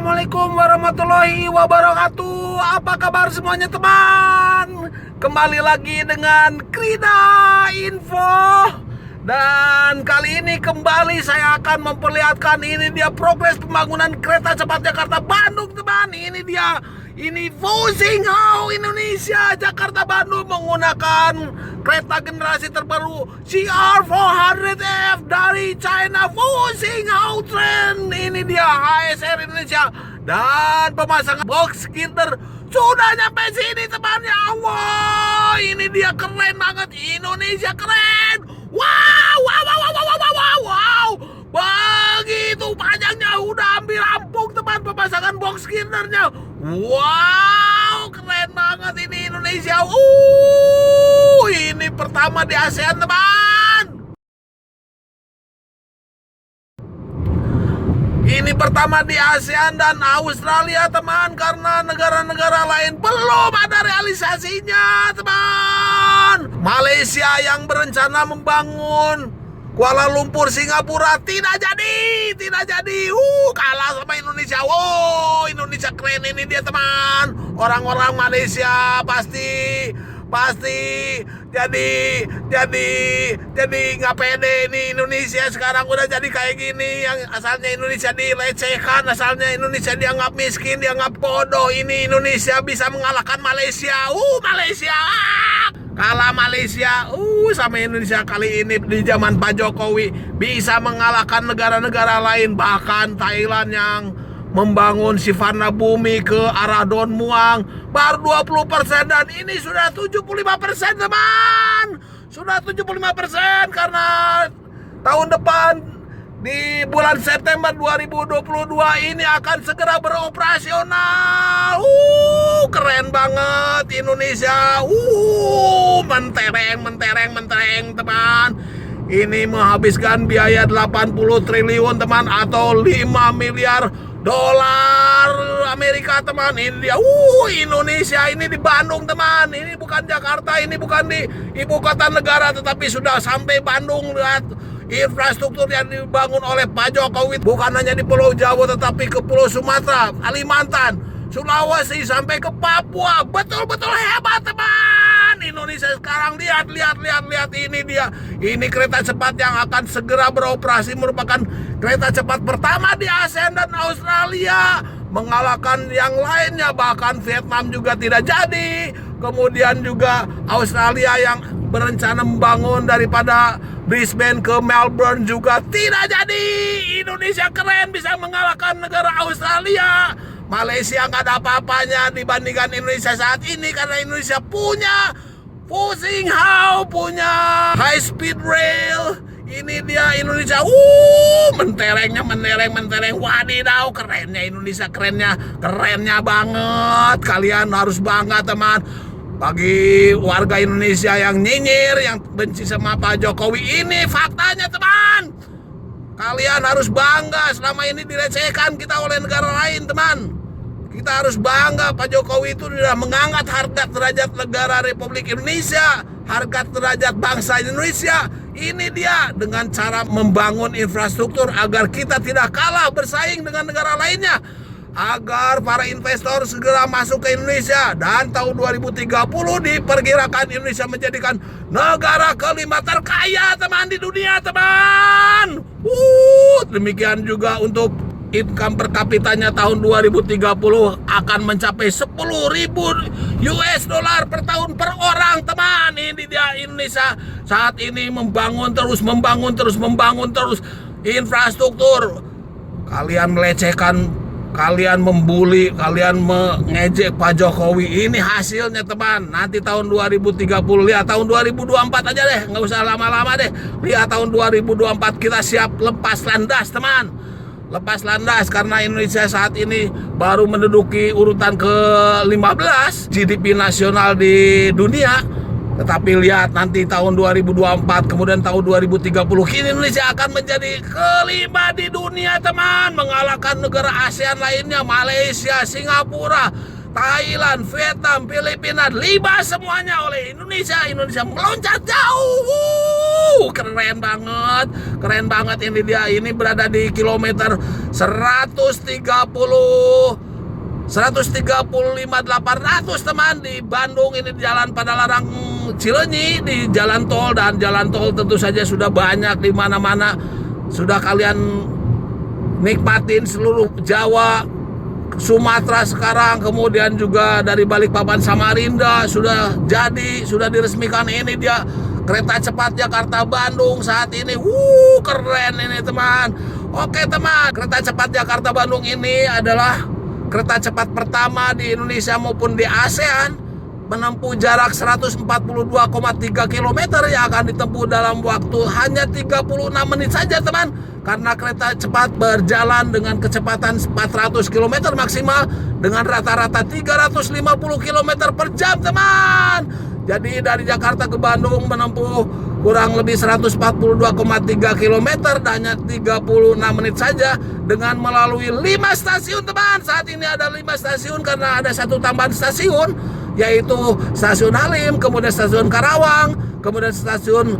Assalamualaikum warahmatullahi wabarakatuh. Apa kabar semuanya teman? Kembali lagi dengan Krida Info. Dan kali ini kembali saya akan memperlihatkan ini dia progres pembangunan kereta cepat Jakarta Bandung teman. Ini dia, ini Fuxing Hao Indonesia Jakarta Bandung menggunakan kereta generasi terbaru CR400F dari China Fuxing Hao Train. Ini dia HSR Indonesia dan pemasangan box girder sudah nyampe sini teman. Ya Allah, ini dia keren banget, Indonesia keren. Wow, begitu panjangnya udah hampir rampung teman pemasangan box girdernya. Wow, keren banget ini Indonesia. Ini pertama di ASEAN teman. Ini pertama di ASEAN dan Australia teman, karena negara-negara lain belum ada realisasinya teman. Malaysia yang berencana membangun Kuala Lumpur Singapura tidak jadi. Kalah sama Indonesia. Wow, Indonesia keren ini dia teman. Orang-orang Malaysia pasti jadi nggak pede ini. Indonesia sekarang udah jadi kayak gini. Yang asalnya Indonesia dilecehkan, asalnya Indonesia dianggap miskin, dianggap bodoh. Ini Indonesia bisa mengalahkan Malaysia. Malaysia kalah Malaysia sama Indonesia kali ini di zaman Pak Jokowi bisa mengalahkan negara-negara lain, bahkan Thailand yang membangun Sivarna Bumi ke arah Don Muang baru 20% dan ini sudah 75% teman. Sudah 75% karena tahun depan di bulan September 2022 ini akan segera beroperasional. Keren banget Indonesia. Mentereng teman. Ini menghabiskan biaya 80 triliun teman, atau 5 miliar dolar Amerika teman. Ini dia. Indonesia ini di Bandung teman. Ini bukan Jakarta, ini bukan di ibu kota negara, tetapi sudah sampai Bandung. Lihat infrastruktur yang dibangun oleh Pak Jokowi, bukan hanya di Pulau Jawa tetapi ke Pulau Sumatera, Kalimantan, Sulawesi sampai ke Papua. Betul-betul hebat teman. Indonesia sekarang lihat ini dia. Ini kereta cepat yang akan segera beroperasi, merupakan kereta cepat pertama di ASEAN dan Australia, mengalahkan yang lainnya. Bahkan Vietnam juga tidak jadi. Kemudian juga Australia yang berencana membangun daripada Brisbane ke Melbourne juga tidak jadi. Indonesia keren bisa mengalahkan negara Australia. Malaysia nggak ada apa-apanya dibandingkan Indonesia saat ini, karena Indonesia punya Fuxing Hao, punya high speed rail. Ini dia Indonesia. Mentereng. Wadidaw, kerennya Indonesia, kerennya banget. Kalian harus bangga teman. Bagi warga Indonesia yang nyinyir, yang benci sama Pak Jokowi, ini faktanya teman. Kalian harus bangga. Selama ini dilecehkan kita oleh negara lain teman. Kita harus bangga, Pak Jokowi itu sudah mengangkat harkat derajat negara Republik Indonesia, harkat derajat bangsa Indonesia. Ini dia dengan cara membangun infrastruktur agar kita tidak kalah bersaing dengan negara lainnya, agar para investor segera masuk ke Indonesia. Dan tahun 2030 diperkirakan Indonesia menjadikan negara kelima terkaya teman di dunia teman. Demikian juga untuk income per kapitanya tahun 2030 akan mencapai 10.000 US dollar per tahun per orang teman. Ini dia Indonesia saat ini membangun terus infrastruktur. Kalian melecehkan, kalian membuli, kalian mengejek Pak Jokowi. Ini hasilnya teman. Nanti tahun 2030, lihat tahun 2024 aja deh, nggak usah lama-lama deh. Lihat tahun 2024 kita siap lepas landas teman. Lepas landas karena Indonesia saat ini baru menduduki urutan ke-15 GDP nasional di dunia. Tetapi lihat nanti tahun 2024 kemudian tahun 2030 kini Indonesia akan menjadi kelima di dunia teman, mengalahkan negara ASEAN lainnya, Malaysia, Singapura, Thailand, Vietnam, Filipina, 5 semuanya oleh Indonesia. Indonesia meloncat jauh. Keren banget. Keren banget ini dia. Ini berada di kilometer 135.800 teman, di Bandung. Ini di Jalan Padalarang Cileunyi, di jalan tol. Dan jalan tol tentu saja sudah banyak di mana-mana. Sudah kalian nikmatin seluruh Jawa, Sumatera sekarang, kemudian juga dari Balikpapan Samarinda sudah jadi, sudah diresmikan. Ini dia kereta cepat Jakarta Bandung saat ini. Keren ini teman. Oke teman, kereta cepat Jakarta Bandung ini adalah kereta cepat pertama di Indonesia maupun di ASEAN, menempuh jarak 142,3 km yang akan ditempuh dalam waktu hanya 36 menit saja teman. Karena kereta cepat berjalan dengan kecepatan 400 km maksimal dengan rata-rata 350 km per jam teman. Jadi dari Jakarta ke Bandung menempuh kurang lebih 142,3 km dan hanya 36 menit saja dengan melalui 5 stasiun teman. Saat ini ada 5 stasiun karena ada satu tambahan stasiun, yaitu Stasiun Halim, kemudian Stasiun Karawang, kemudian Stasiun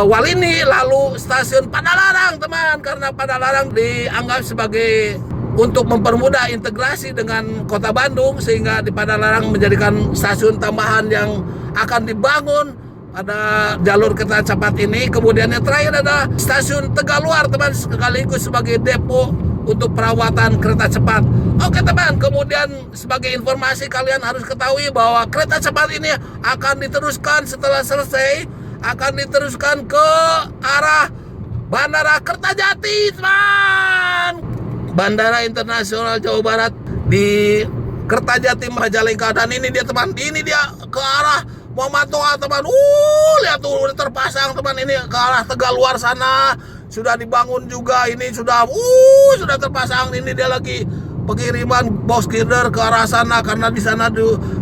Walini, lalu Stasiun Padalarang teman. Karena Padalarang dianggap sebagai untuk mempermudah integrasi dengan kota Bandung, sehingga di Padalarang menjadikan stasiun tambahan yang akan dibangun pada jalur kereta cepat ini. Kemudian yang terakhir ada Stasiun Tegaluar teman, sekaligus sebagai depo untuk perawatan kereta cepat. Oke teman, kemudian sebagai informasi kalian harus ketahui bahwa kereta cepat ini akan diteruskan setelah selesai, akan diteruskan ke arah Bandara Kertajati teman. Bandara Internasional Jawa Barat di Kertajati Majalengka. Dan ini dia teman, ini dia ke arah Muhammad Toha teman. Lihat tuh udah terpasang teman, ini ke arah Tegaluar sana sudah dibangun juga. Ini sudah terpasang. Ini dia lagi pengiriman box girder ke arah sana karena di sana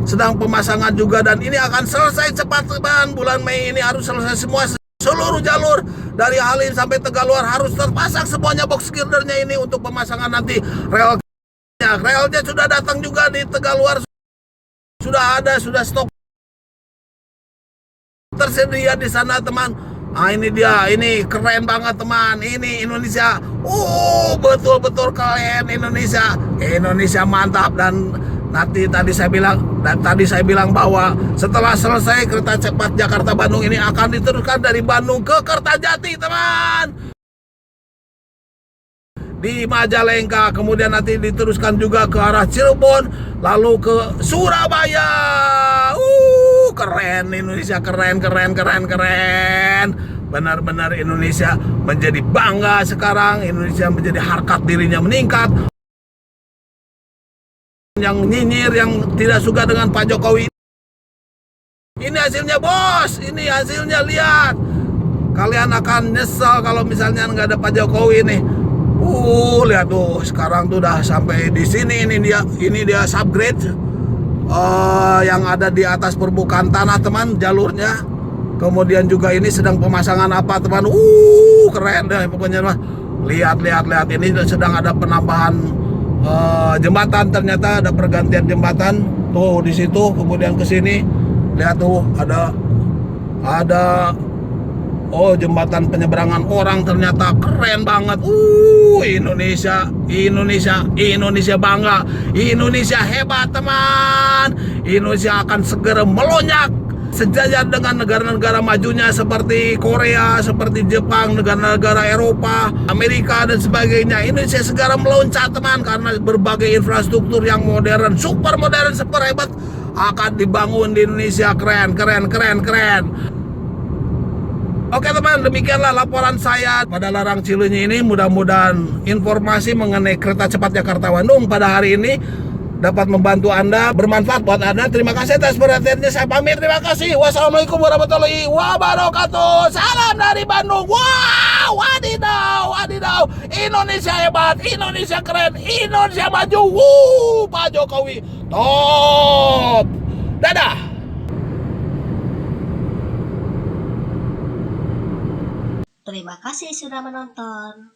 sedang pemasangan juga. Dan ini akan selesai cepat teman, bulan Mei ini harus selesai semua. Seluruh jalur dari Halim sampai Tegaluar harus terpasang semuanya box girdernya ini untuk pemasangan nanti relnya. Relnya sudah datang juga di Tegaluar, sudah ada, sudah stok tersedia di sana teman. Nah ini dia, ini keren banget teman. Ini Indonesia, betul-betul keren Indonesia. Indonesia mantap. Dan tadi saya bilang bahwa setelah selesai kereta cepat Jakarta Bandung ini akan diteruskan dari Bandung ke Kertajati teman, di Majalengka, kemudian nanti diteruskan juga ke arah Cirebon, lalu ke Surabaya. Keren Indonesia, keren. Benar-benar Indonesia menjadi bangga sekarang. Indonesia menjadi harkat dirinya meningkat. Yang nyinyir, yang tidak suka dengan Pak Jokowi, ini hasilnya bos, ini hasilnya, lihat. Kalian akan nyesal kalau misalnya nggak ada Pak Jokowi nih. Lihat tuh, sekarang tuh udah sampai di sini. Ini dia subgrade yang ada di atas permukaan tanah teman, jalurnya. Kemudian juga ini sedang pemasangan apa teman. Keren deh pokoknya mah. Lihat, ini sedang ada penambahan jembatan. Ternyata ada pergantian jembatan tuh di situ, kemudian ke sini. Lihat tuh ada jembatan penyeberangan orang, ternyata keren banget. Indonesia bangga. Indonesia hebat teman. Indonesia akan segera melonjak sejajar dengan negara-negara majunya seperti Korea, seperti Jepang, negara-negara Eropa, Amerika dan sebagainya. Indonesia segera meloncat teman, karena berbagai infrastruktur yang modern, super hebat akan dibangun di Indonesia. Keren. Oke teman, demikianlah laporan saya pada Larang Cileunyi ini. Mudah-mudahan informasi mengenai kereta cepat Jakarta Bandung pada hari ini dapat membantu Anda, bermanfaat buat Anda. Terima kasih atas perhatiannya, saya pamit. Terima kasih. Wassalamualaikum warahmatullahi wabarakatuh. Salam dari Bandung. Wadidaw. Indonesia hebat, Indonesia keren, Indonesia maju. Pak Jokowi top. Dadah. Terima kasih sudah menonton.